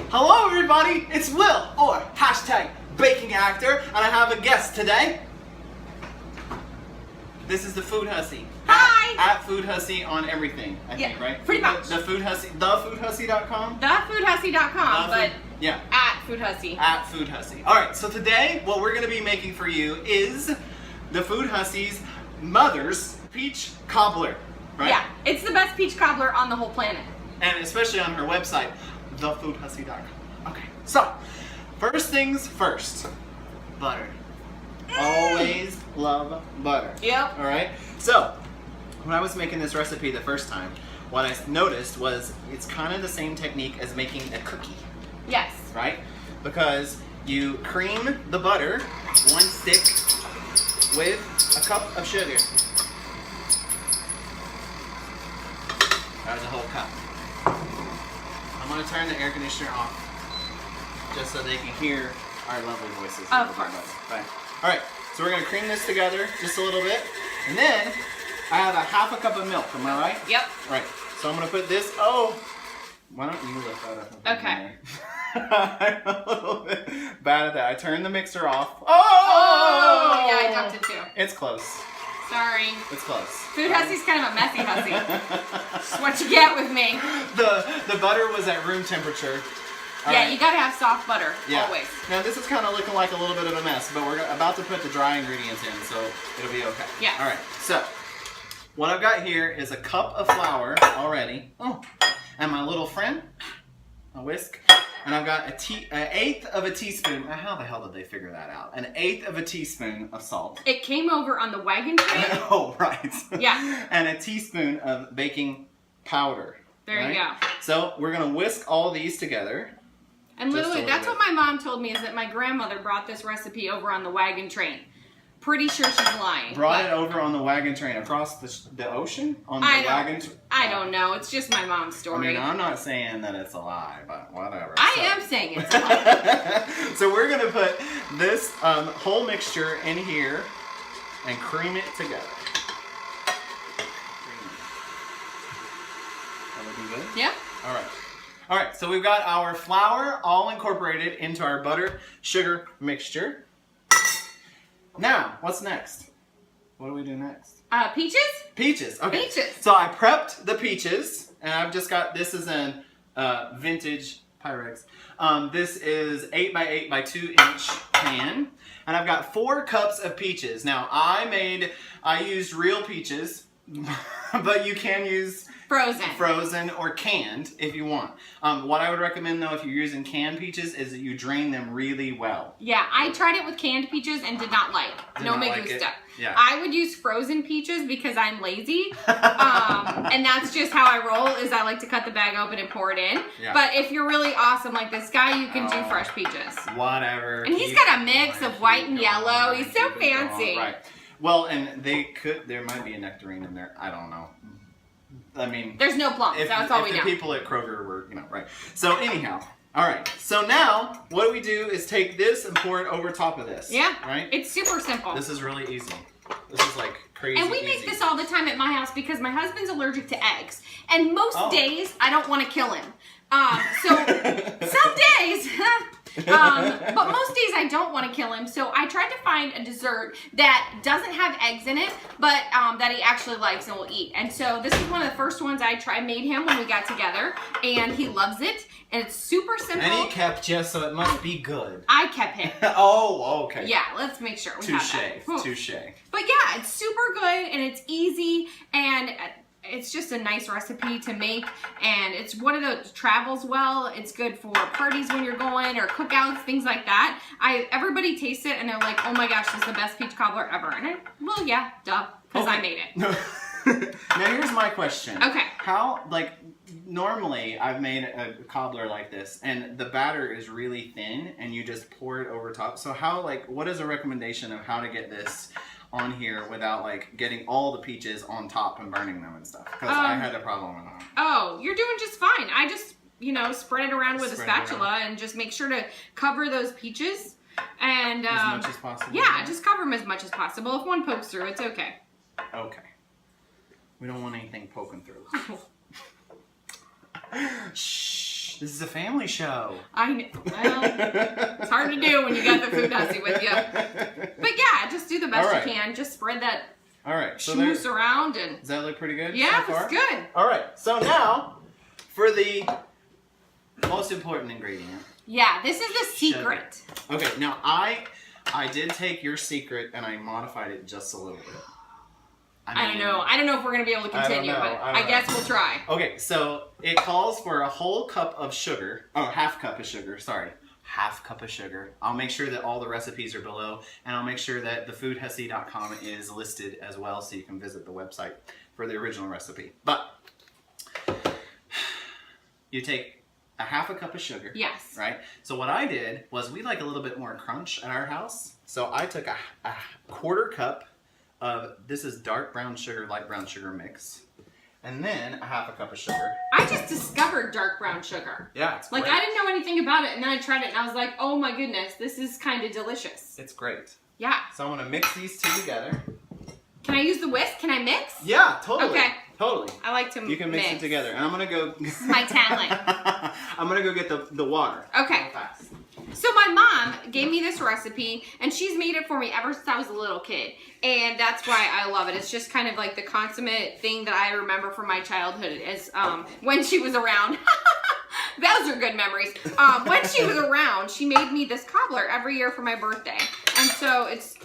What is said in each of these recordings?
Hello everybody, it's Will, or hashtag bakingactor, and I have a guest today. This is the Food Hussy. Hi! At Food Hussy on everything, I think, right? Pretty much. The Food Hussy, thefoodhussy.com? Thefoodhussy.com, but yeah. at Food Hussy. At Food Hussy. Alright, so today, what we're going to be making for you is the Food Hussy's mother's peach cobbler, right? Yeah, it's the best peach cobbler on the whole planet. And especially on her website, thefoodhussy.com. Okay, so first things first, butter. Always love butter. Yep. All right. So when I was making this recipe the first time, what I noticed was it's kind of the same technique as making a cookie. Yes. Right? Because you cream the butter, one stick, with a cup of sugar. That was a whole cup. I'm going to turn the air conditioner off just so they can hear our lovely voices. Of course. Bye. All right, so we're going to cream this together just a little bit. And then I have a half a cup of milk, am I right? Yep. All right, so I'm going to put this, why don't you lift that up? Okay. I'm a little bit bad at that. I turned the mixer off. Oh, yeah, I dumped it too. It's close. Sorry. It's close. Food Hussy's kind of a messy hussy. That's what you get with me. The butter was at room temperature. Yeah, you gotta have soft butter, always. Now this is kind of looking like a little bit of a mess, but we're about to put the dry ingredients in, so it'll be okay. Yeah. All right, so what I've got here is a cup of flour already. Oh, and my little friend, a whisk. And I've got an eighth of a teaspoon. How the hell did they figure that out? An eighth of a teaspoon of salt. It came over on the wagon train. Oh, right. Yeah. And a teaspoon of baking powder. There you go. So we're going to whisk all these together. And literally, that's what my mom told me, is that my grandmother brought this recipe over on the wagon train. Pretty sure she's lying. Brought it over on the wagon train across the ocean? On the wagon train? I don't know. It's just my mom's story. I mean, I'm not saying that it's a lie, but whatever. I am saying it's a lie. So we're going to put this whole mixture in here and cream it together. That looking good? Yeah. All right. All right, so we've got our flour all incorporated into our butter sugar mixture. Now, what's next? What do we do next? Peaches? Peaches, okay. Peaches. So I prepped the peaches, and I've just got, this is an vintage Pyrex. This is 8 by 8 by 2 inch pan, and I've got 4 cups of peaches. Now, I used real peaches, but you can use frozen or canned if you want. What I would recommend though, if you're using canned peaches, is that you drain them really well. Yeah, I tried it with canned peaches and did not like. No me gusta. Yeah. I would use frozen peaches because I'm lazy. And that's just how I roll, is I like to cut the bag open and pour it in. Yeah. But if you're really awesome like this guy, you can do fresh peaches. Whatever. And he's got a mix of white and yellow. He's so fancy. Right. Well, and there might be a nectarine in there. I don't know. I mean, there's no plums. That's all we know. The people at Kroger were, right. So anyhow, all right. So now what we do is take this and pour it over top of this. Yeah. Right. It's super simple. This is really easy. This is like crazy. And we make this all the time at my house because my husband's allergic to eggs, and most days I don't want to kill him. So some days. But most days I don't want to kill him, so I tried to find a dessert that doesn't have eggs in it, but that he actually likes and will eat. And so this is one of the first ones I made him when we got together, and he loves it, and it's super simple. And he kept you, so it must be good. I kept him. Oh, okay. Yeah, let's make sure we have that. Touche. But yeah, it's super good, and it's easy, and it's just a nice recipe to make, and it's one of those travels well. It's good for parties when you're going, or cookouts, things like that. Everybody tastes it and they're like, oh my gosh, this is the best peach cobbler ever. And well, yeah, duh, because I made it. Now here's my question. Okay. How, normally I've made a cobbler like this, and the batter is really thin, and you just pour it over top. So what is a recommendation of how to get this on here without getting all the peaches on top and burning them and stuff? Because I had a problem with that. Oh, you're doing just fine. I just, spread it around with a spatula and just make sure to cover those peaches. And as much as possible? Yeah, just cover them as much as possible. If one pokes through, it's okay. Okay. We don't want anything poking through. Shh. This is a family show. I know. Well, it's hard to do when you got the food Hussy with you. But yeah, just do the best you can. Just spread that schmooze around. And does that look pretty good? Yeah, so far? it's good. All right. So now for the most important ingredient. Yeah, this is the secret. Sugar. Okay, now I did take your secret and I modified it just a little bit. I don't know. I don't know if we're going to be able to continue, but I guess we'll try. Okay, so it calls for a whole cup of sugar. Oh, half cup of sugar. Sorry. Half cup of sugar. I'll make sure that all the recipes are below, and I'll make sure that thefoodhussy.com is listed as well, so you can visit the website for the original recipe. But you take a half a cup of sugar. Yes. Right? So what I did was we like a little bit more crunch at our house. So I took a quarter cup of, this is dark brown sugar, light brown sugar mix. And then a half a cup of sugar. I just discovered dark brown sugar. Yeah, it's great. Like, I didn't know anything about it, and then I tried it, and I was like, oh my goodness, this is kind of delicious. It's great. Yeah. So I'm going to mix these two together. Can I use the whisk? Can I mix? Yeah, totally. Okay. Totally. I like to mix. You can mix it together. And I'm going to go... This is my talent. I'm going to go get the water. Okay. So my mom gave me this recipe, and she's made it for me ever since I was a little kid. And that's why I love it. It's just kind of like the consummate thing that I remember from my childhood is when she was around. Those are good memories. When she was around, she made me this cobbler every year for my birthday. And so it's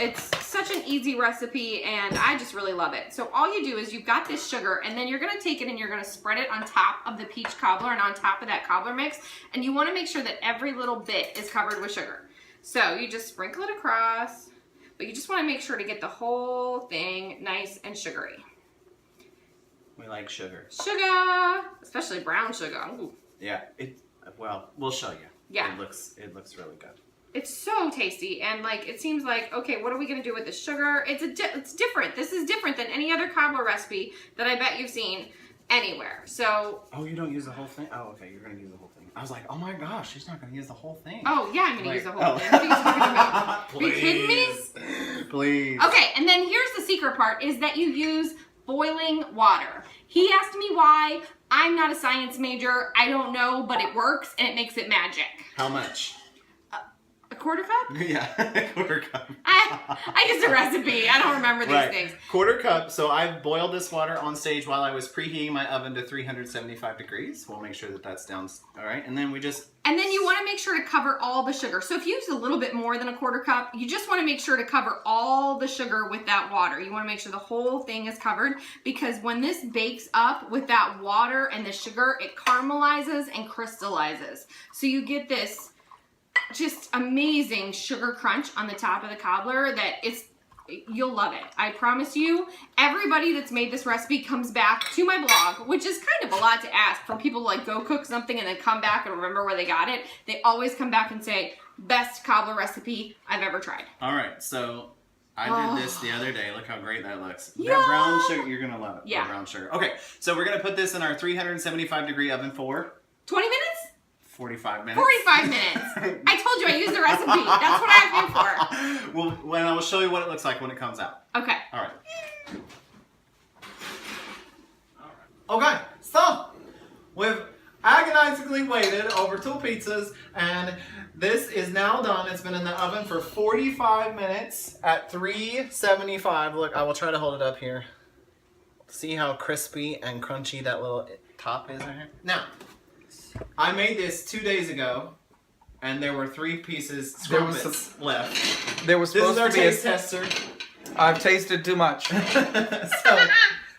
such an easy recipe, and I just really love it. So all you do is you've got this sugar, and then you're going to take it and you're going to spread it on top of the peach cobbler and on top of that cobbler mix. And you want to make sure that every little bit is covered with sugar. So you just sprinkle it across, but you just want to make sure to get the whole thing nice and sugary. We like sugar. Sugar, especially brown sugar. Ooh. Yeah, well, we'll show you. Yeah. It looks really good. It's so tasty, and like it seems like, okay, what are we gonna do with the sugar? It's different. This is different than any other cobbler recipe that I bet you've seen anywhere. So. Oh, you don't use the whole thing? Oh, okay, you're gonna use the whole thing. I was like, oh my gosh, she's not gonna use the whole thing. Oh yeah, I'm gonna use the whole thing. What are you talking about? Are you kidding me? Please. Okay, and then here's the secret part: is that you use boiling water. He asked me why. I'm not a science major. I don't know, but it works and it makes it magic. How much? A quarter cup? Yeah, a quarter cup. I used a recipe. I don't remember these things. Quarter cup. So I've boiled this water on stage while I was preheating my oven to 375 degrees. We'll make sure that that's down. All right, and then we just... And then you want to make sure to cover all the sugar. So if you use a little bit more than a quarter cup, you just want to make sure to cover all the sugar with that water. You want to make sure the whole thing is covered, because when this bakes up with that water and the sugar, it caramelizes and crystallizes. So you get this just amazing sugar crunch on the top of the cobbler that you'll love it. I promise you. Everybody that's made this recipe comes back to my blog, which is kind of a lot to ask for people to like go cook something and then come back and remember where they got it. They always come back and say, best cobbler recipe I've ever tried. All right, so I did this the other day. Look how great that looks. Yeah. That brown sugar, you're gonna love it. Yeah. The brown sugar. Okay, so we're gonna put this in our 375 degree oven for 20 minutes? 45 minutes. 45 minutes. I told you I used the recipe. That's what I asked you for. Well, when I will show you what it looks like when it comes out. Okay. All right. Okay, so we've agonizingly waited over 2 pizzas, and this is now done. It's been in the oven for 45 minutes at 375. Look, I will try to hold it up here. See how crispy and crunchy that little top is right here? Now, I made this 2 days ago, and there were 3 pieces left. There was supposed This is our to be taste tester. I've tasted too much. So,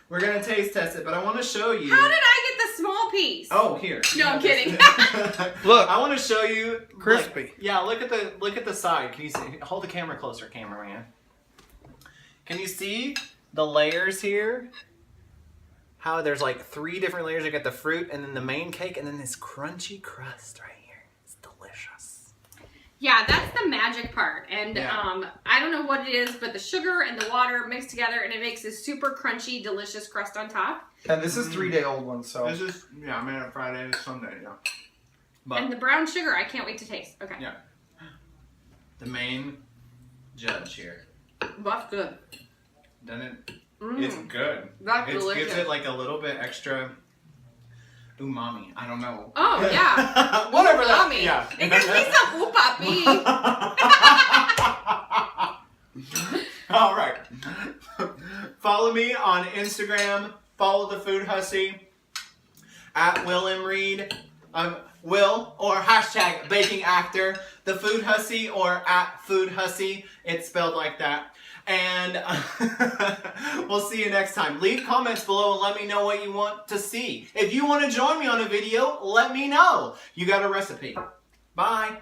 we're going to taste test it, but I want to show you. How did I get the small piece? Oh, here. No, I'm kidding. Look. I want to show you. Crispy. Like, yeah, look at the side. Can you see? Hold the camera closer, cameraman. Can you see the layers here? How there's like 3 different layers. You got the fruit, and then the main cake, and then this crunchy crust right here. It's delicious. Yeah, that's the magic part. And Yeah. I don't know what it is, but the sugar and the water mix together, and it makes this super crunchy, delicious crust on top. And this is 3-day-old one, so. This is, yeah, I made it Friday, Sunday, yeah. But And the brown sugar, I can't wait to taste. Okay. yeah, the main judge here. That's good. Doesn't it? Mm. It's good. That's It delicious. gives it like a little bit extra. umami. I don't know. Oh, yeah. Whatever that. Umami. Yeah. It gives me some upapi. All right. Follow me on Instagram. Follow the Food Hussy at Will M. Reed. Will or hashtag bakingactor. The Food Hussy or at Food Hussy. It's spelled like that. And we'll see you next time. Leave comments below and let me know what you want to see. If you want to join me on a video, let me know. You got a recipe. Bye.